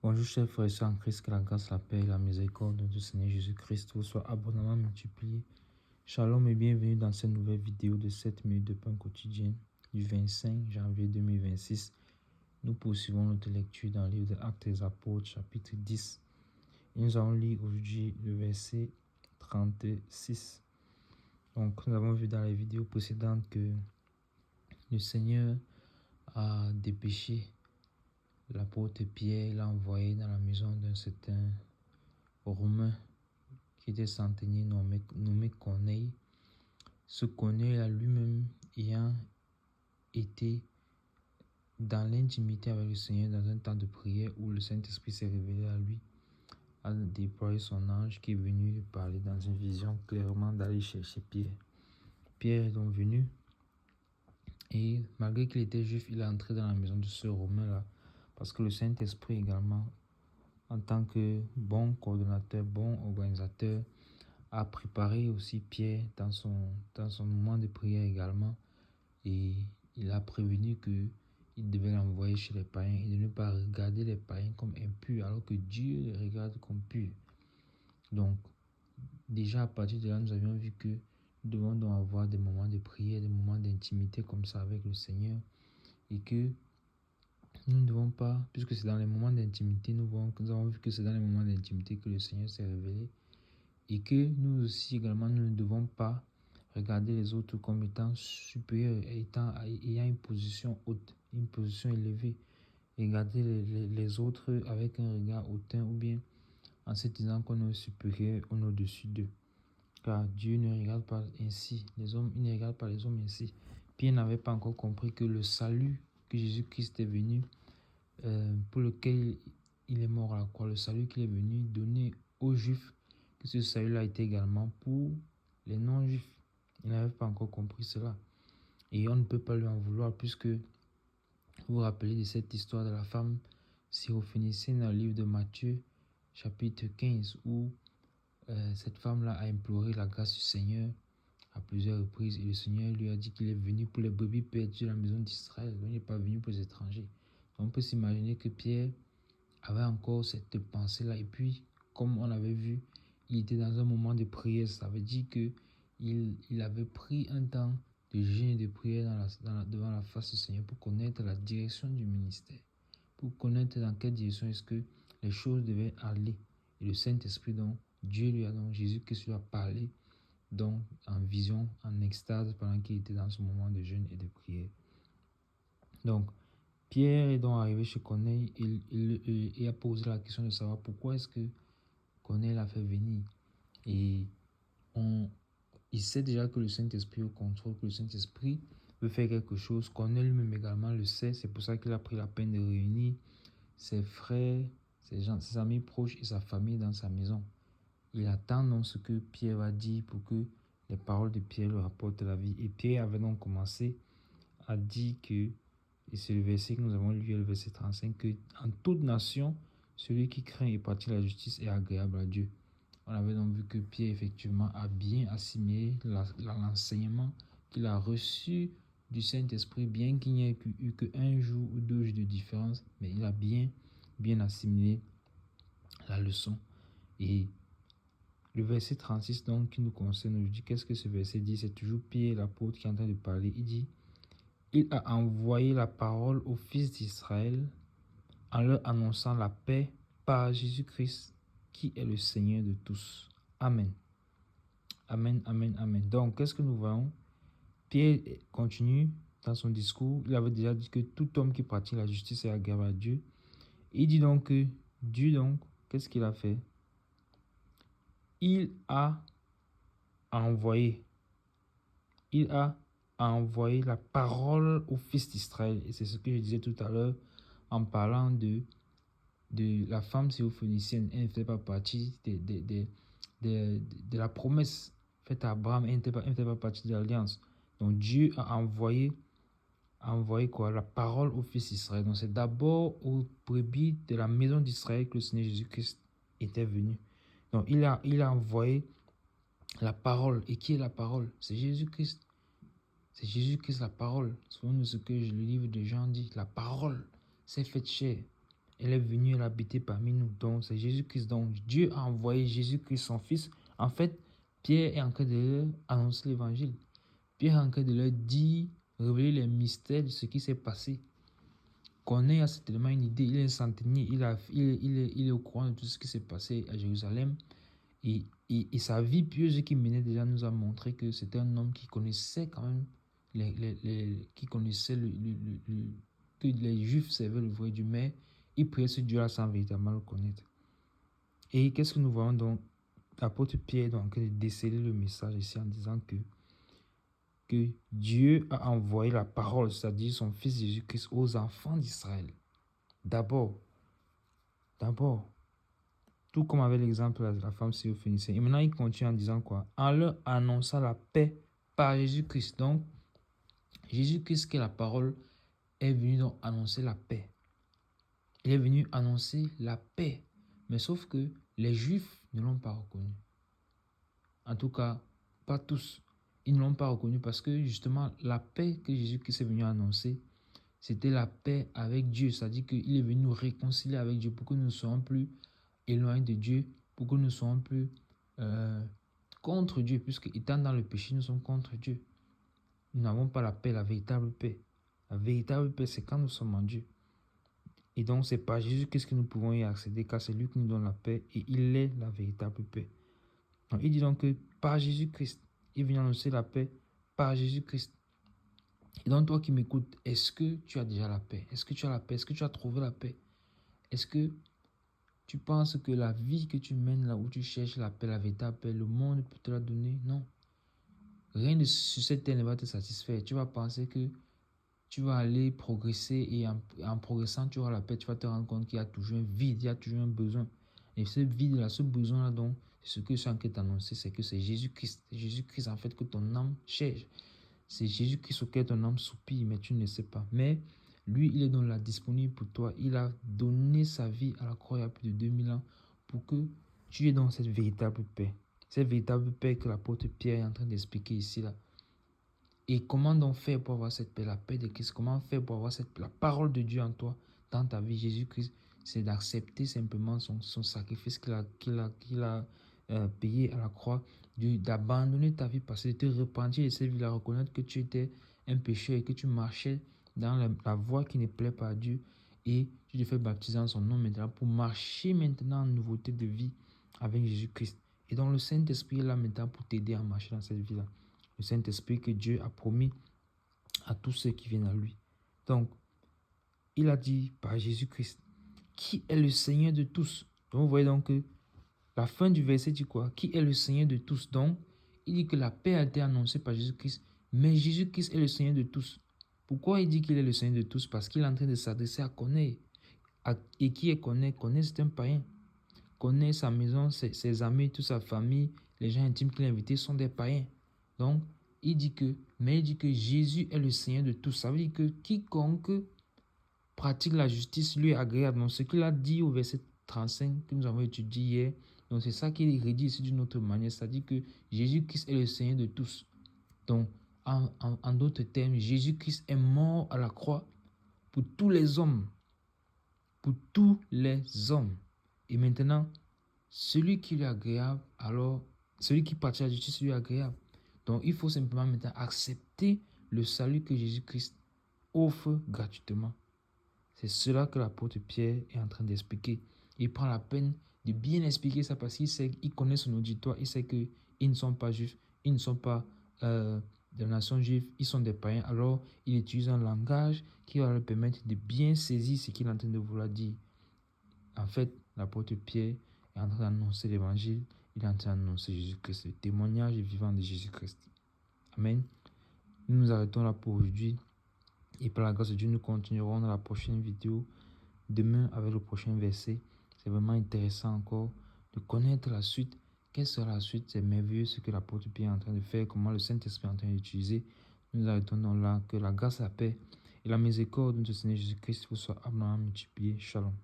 Bonjour chers frères et sœurs en Christ, que la grâce, la paix et la miséricorde de notre Seigneur Jésus-Christ vous soient abondamment multipliées. Shalom et bienvenue dans cette nouvelle vidéo de 7 minutes de pain quotidien du 25 janvier 2026. Nous poursuivons notre lecture dans le livre des Actes des Apôtres, chapitre 10. Et nous allons lire aujourd'hui le verset 36. Donc, nous avons vu dans les vidéos précédentes que le Seigneur a dépêché l'apôtre Pierre, l'a envoyé dans la maison d'un certain Romain qui était centenier nommé Corneille. Ce Corneille lui-même ayant été dans l'intimité avec le Seigneur dans un temps de prière où le Saint-Esprit s'est révélé à lui, a déployé son ange qui est venu lui parler dans une vision clairement d'aller chercher Pierre. Pierre est donc venu et malgré qu'il était juif, il est entré dans la maison de ce Romain-là parce que le Saint-Esprit également, en tant que bon coordonnateur, bon organisateur, a préparé aussi Pierre dans son moment de prière également, et il a prévenu qu'il devait l'envoyer chez les païens et de ne pas regarder les païens comme impurs alors que Dieu les regarde comme purs. Donc déjà à partir de là, nous avions vu que nous devons donc avoir des moments de prière, des moments d'intimité comme ça avec le Seigneur, et que nous ne devons pas, puisque c'est dans les moments d'intimité, nous avons vu que c'est dans les moments d'intimité que le Seigneur s'est révélé, et que nous aussi également, nous ne devons pas regarder les autres comme étant supérieurs, ayant une position haute, une position élevée. Regarder les autres avec un regard hautain ou bien en se disant qu'on est supérieur, on est au-dessus d'eux. Car Dieu ne regarde pas ainsi les hommes, il ne regarde pas les hommes ainsi. Pierre n'avait pas encore compris que le salut que Jésus-Christ est venu, pour lequel il est mort à la croix, le salut qu'il est venu donner aux Juifs, que ce salut-là était également pour les non-Juifs. Il n'avait pas encore compris cela. Et on ne peut pas lui en vouloir, puisque vous vous rappelez de cette histoire de la femme syrophénicienne dans le livre de Matthieu, chapitre 15, où cette femme-là a imploré la grâce du Seigneur à plusieurs reprises, et le Seigneur lui a dit qu'il est venu pour les brebis perdues de la maison d'Israël. Il n'est pas venu pour les étrangers. On peut s'imaginer que Pierre avait encore cette pensée-là, et puis comme on avait vu, il était dans un moment de prière. Ça veut dire que il avait pris un temps de jeûne et de prière devant la face du Seigneur pour connaître la direction du ministère, pour connaître dans quelle direction est-ce que les choses devaient aller. Et le Saint-Esprit, donc Dieu lui a, donc Jésus-Christ lui a parlé donc en vision, en extase pendant qu'il était dans ce moment de jeûne et de prière. Donc Pierre est donc arrivé chez Corneille et a posé la question de savoir pourquoi est-ce que Corneille l'a fait venir. Et il sait déjà que le Saint-Esprit au contrôle, que le Saint-Esprit veut faire quelque chose. Corneille lui-même également le sait. C'est pour ça qu'il a pris la peine de réunir ses frères, ses amis proches et sa famille dans sa maison. Il attend donc ce que Pierre va dire pour que les paroles de Pierre lui rapportent la vie. Et Pierre avait donc commencé à dire que, et c'est le verset que nous avons lu, le verset 35, que en toute nation, celui qui craint et pratique la justice est agréable à Dieu. On avait donc vu que Pierre, effectivement, a bien assimilé l'enseignement qu'il a reçu du Saint-Esprit, bien qu'il n'y ait eu qu'un jour ou 2 jours de différence, mais il a bien assimilé la leçon. Et le verset 36, donc, qui nous concerne aujourd'hui, qu'est-ce que ce verset dit? C'est toujours Pierre, l'apôtre, qui est en train de parler. Il dit: il a envoyé la parole aux fils d'Israël en leur annonçant la paix par Jésus-Christ, qui est le Seigneur de tous. Amen. Amen, amen, amen. Donc, qu'est-ce que nous voyons? Pierre continue dans son discours. Il avait déjà dit que tout homme qui pratique la justice est agréable à Dieu. Il dit donc que Dieu, donc, qu'est-ce qu'il a fait? Il a envoyé la parole aux fils d'Israël. Et c'est ce que je disais tout à l'heure en parlant de la femme syrophénicienne. Elle ne fait pas partie de la promesse faite à Abraham. Elle ne fait pas partie de l'alliance. Donc Dieu a envoyé quoi? La parole aux fils d'Israël. Donc c'est d'abord aux brebis de la maison d'Israël que le Seigneur Jésus-Christ était venu. Donc il a envoyé la parole. Et qui est la parole? C'est Jésus-Christ. C'est Jésus-Christ la parole. Selon ce que le livre de Jean dit, la parole s'est faite chair. Elle est venue, elle a habité parmi nous. Donc, c'est Jésus-Christ. Donc, Dieu a envoyé Jésus-Christ, son Fils. En fait, Pierre est en train de leur annoncer l'évangile. Pierre est en train de leur dire, révéler les mystères de ce qui s'est passé. Corneille a certainement une idée. Il est un centenier. Il est au courant de tout ce qui s'est passé à Jérusalem. Et sa vie pieuse qui menait déjà nous a montré que c'était un homme qui connaissait quand même, qui connaissait que les Juifs servaient le vrai Dieu, mais il priait ce Dieu-là sans véritablement le connaître. Et qu'est-ce que nous voyons donc? L'apôtre Pierre est donc de déceler le message ici en disant que Dieu a envoyé la parole, c'est-à-dire son Fils Jésus-Christ, aux enfants d'Israël. D'abord, tout comme avec l'exemple de la femme syrophénicienne. Et maintenant, il continue en disant quoi? En leur annonçant la paix par Jésus-Christ. Donc, Jésus-Christ, qui est la parole, est venu donc annoncer la paix. Il est venu annoncer la paix. Mais sauf que les Juifs ne l'ont pas reconnu. En tout cas, pas tous. Ils ne l'ont pas reconnu parce que justement, la paix que Jésus-Christ est venu annoncer, c'était la paix avec Dieu. C'est-à-dire qu'il est venu nous réconcilier avec Dieu pour que nous ne soyons plus éloignés de Dieu, pour que nous ne soyons plus contre Dieu, puisque étant dans le péché, nous sommes contre Dieu. Nous n'avons pas la paix, la véritable paix. La véritable paix, c'est quand nous sommes en Dieu. Et donc, c'est par Jésus-Christ que nous pouvons y accéder, car c'est lui qui nous donne la paix et il est la véritable paix. Donc, il dit donc que par Jésus-Christ, il vient annoncer la paix par Jésus-Christ. Et donc, toi qui m'écoutes, est-ce que tu as déjà la paix? Est-ce que tu as la paix? Est-ce que tu as trouvé la paix? Est-ce que tu penses que la vie que tu mènes là où tu cherches la paix, la véritable paix, le monde peut te la donner? Non. Rien sur cette terre ne va te satisfaire. Tu vas penser que tu vas aller progresser et en progressant, tu auras la paix. Tu vas te rendre compte qu'il y a toujours un vide, il y a toujours un besoin. Et ce vide-là, ce besoin-là, donc, ce que je suis en train de t'annoncer, c'est que c'est Jésus-Christ. C'est Jésus-Christ, en fait, que ton âme cherche. C'est Jésus-Christ auquel ton âme soupire, mais tu ne le sais pas. Mais lui, il est donc là disponible pour toi. Il a donné sa vie à la croix il y a plus de 2000 ans pour que tu aies donc cette véritable paix. Cette véritable paix que l'apôtre Pierre est en train d'expliquer ici, là. Et comment donc faire pour avoir cette paix, la paix de Christ? Comment faire pour avoir la parole de Dieu en toi, dans ta vie? Jésus-Christ, c'est d'accepter simplement son sacrifice qu'il a payé à la croix, d'abandonner ta vie passée, de te repentir de cette vie-là, reconnaître que tu étais un pécheur et que tu marchais dans la voie qui ne plaît pas à Dieu, et tu te fais baptiser en son nom maintenant pour marcher maintenant en nouveauté de vie avec Jésus-Christ. Et donc le Saint-Esprit est là maintenant pour t'aider à marcher dans cette vie-là. Le Saint-Esprit que Dieu a promis à tous ceux qui viennent à lui. Donc, il a dit par Jésus-Christ, qui est le Seigneur de tous. Donc, vous voyez donc que la fin du verset dit quoi? Qui est le Seigneur de tous. Donc, il dit que la paix a été annoncée par Jésus-Christ, mais Jésus-Christ est le Seigneur de tous. Pourquoi il dit qu'il est le Seigneur de tous? Parce qu'il est en train de s'adresser à Corneille. Et qui est Corneille? Corneille, c'est un païen. Corneille, sa maison, ses amis, toute sa famille, les gens intimes qu'il a invités sont des païens. Donc, il dit que Jésus est le Seigneur de tous. Ça veut dire que quiconque pratique la justice lui est agréable. Donc, ce qu'il a dit au verset 35 que nous avons étudié hier, donc c'est ça qu'il redit ici d'une autre manière. C'est-à-dire que Jésus-Christ est le Seigneur de tous. Donc, en d'autres termes, Jésus-Christ est mort à la croix pour tous les hommes. Pour tous les hommes. Et maintenant, celui qui lui est agréable, alors, celui qui pratique la justice lui est agréable. Donc, il faut simplement maintenant accepter le salut que Jésus-Christ offre gratuitement. C'est cela que l'apôtre Pierre est en train d'expliquer. Il prend la peine de bien expliquer ça parce qu'il connaît son auditoire. Il sait qu'ils ne sont pas juifs, ils ne sont pas de la nation juive, ils sont des païens. Alors, il utilise un langage qui va leur permettre de bien saisir ce qu'il est en train de vouloir dire. En fait, l'apôtre Pierre est en train d'annoncer l'évangile. Il est en train d'annoncer Jésus-Christ, le témoignage vivant de Jésus-Christ. Amen. Nous nous arrêtons là pour aujourd'hui. Et par la grâce de Dieu, nous continuerons dans la prochaine vidéo. Demain avec le prochain verset. C'est vraiment intéressant encore de connaître la suite. Quelle sera la suite? C'est merveilleux ce que l'apôtre Pierre est en train de faire. Comment le Saint-Esprit est en train d'utiliser. Nous nous arrêtons donc là. Que la grâce, la paix et la miséricorde de notre Seigneur Jésus-Christ vous soit abondamment multipliée. Shalom.